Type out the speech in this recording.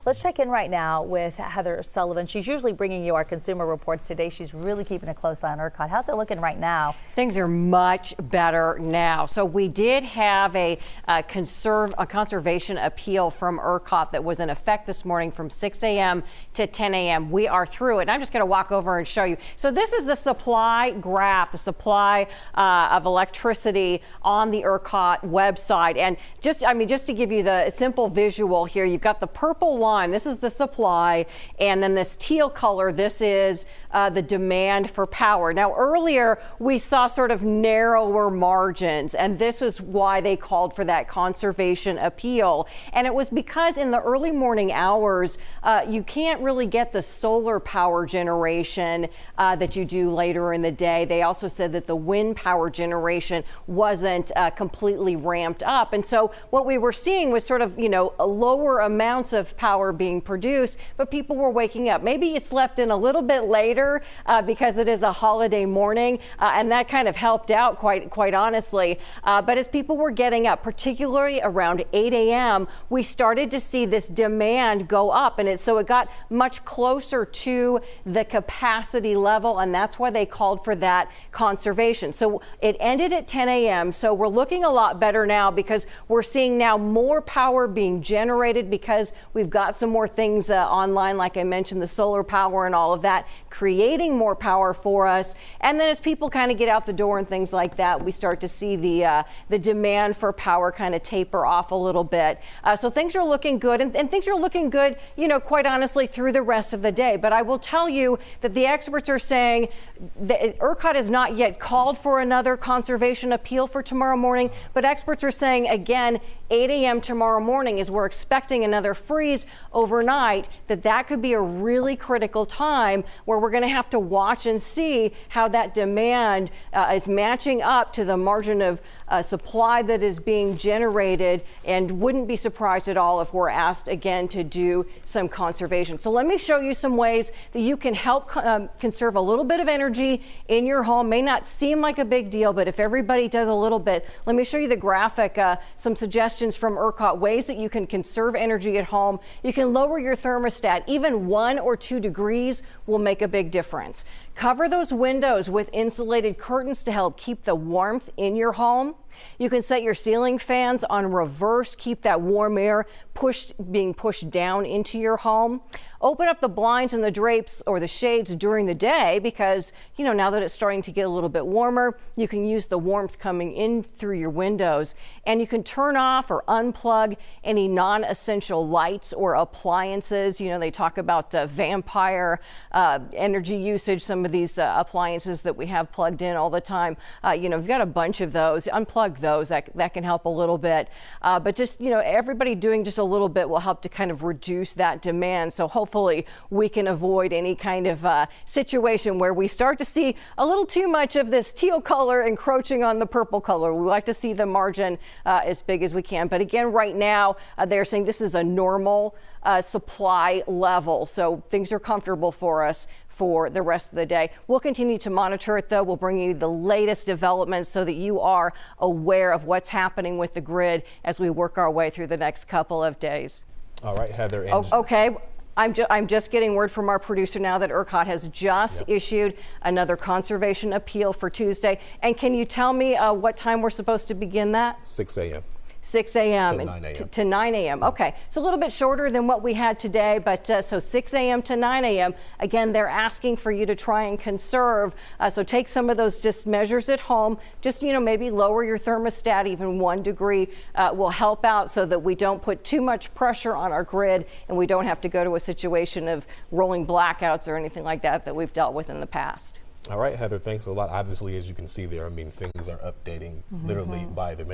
Let's check in right now with Heather Sullivan. She's usually bringing you our consumer reports. Today she's really keeping a close eye on ERCOT. How's it looking right now? Things are much better now. So we did have a conservation appeal from ERCOT that was in effect this morning from 6 a.m. to 10 a.m. We are through it, and I'm just going to walk over and show you. So this is the supply graph, the supply of electricity on the ERCOT website. And just to give you the simple visual here, you've got the purple line. This is the supply, and then this teal color, this is the demand for power. Now, earlier we saw sort of narrower margins, and this is why they called for that conservation appeal. And it was because in the early morning hours, you can't really get the solar power generation that you do later in the day. They also said that the wind power generation wasn't completely ramped up. And so what we were seeing was sort of, lower amounts of power being produced, but people were waking up. Maybe you slept in a little bit later because it is a holiday morning, and that kind of helped out quite honestly. But as people were getting up, particularly around 8 a.m., we started to see this demand go up, and so it got much closer to the capacity level, and that's why they called for that conservation. So it ended at 10 a.m. So we're looking a lot better now because we're seeing now more power being generated because we've got some more things online, like I mentioned, the solar power and all of that, creating more power for us. And then as people kind of get out the door and things like that, we start to see the demand for power kind of taper off a little bit. So things are looking good, and things are looking good, quite honestly, through the rest of the day. But I will tell you that the experts are saying that ERCOT has not yet called for another conservation appeal for tomorrow morning, but experts are saying, again, 8 a.m. tomorrow morning, as we're expecting another freeze overnight, that could be a really critical time where we're going to have to watch and see how that demand is matching up to the margin of supply that is being generated, and wouldn't be surprised at all if we're asked again to do some conservation. So let me show you some ways that you can help conserve a little bit of energy in your home. May not seem like a big deal, but if everybody does a little bit, let me show you the graphic, some suggestions from ERCOT, ways that you can conserve energy at home. You can lower your thermostat. Even 1 or 2 degrees will make a big difference. Cover those windows with insulated curtains to help keep the warmth in your home. You can set your ceiling fans on reverse, keep that warm air being pushed down into your home. Open up the blinds and the drapes or the shades during the day because, now that it's starting to get a little bit warmer, you can use the warmth coming in through your windows. And you can turn off or unplug any non-essential lights or appliances. They talk about vampire energy usage, some of these appliances that we have plugged in all the time. You've got a bunch of those. Unplug those. That can help a little bit. But just, everybody doing just a little bit will help to kind of reduce that demand. So hopefully we can avoid any kind of situation where we start to see a little too much of this teal color encroaching on the purple color. We like to see the margin as big as we can. But again, right now, they're saying this is a normal supply level. So things are comfortable for us for the rest of the day. We'll continue to monitor it, though. We'll bring you the latest developments so that you are aware of what's happening with the grid as we work our way through the next couple of days. All right, Heather. Okay. I'm just getting word from our producer now that ERCOT has just issued another conservation appeal for Tuesday. And can you tell me what time we're supposed to begin that? 6 a.m. 6 a.m. to 9 a.m. Okay, so a little bit shorter than what we had today, but so 6 a.m. to 9 a.m. Again, they're asking for you to try and conserve. So take some of those just measures at home. Just, maybe lower your thermostat. Even 1 degree will help out so that we don't put too much pressure on our grid and we don't have to go to a situation of rolling blackouts or anything like that we've dealt with in the past. All right, Heather, thanks a lot. Obviously, as you can see there, things are updating literally by the minute.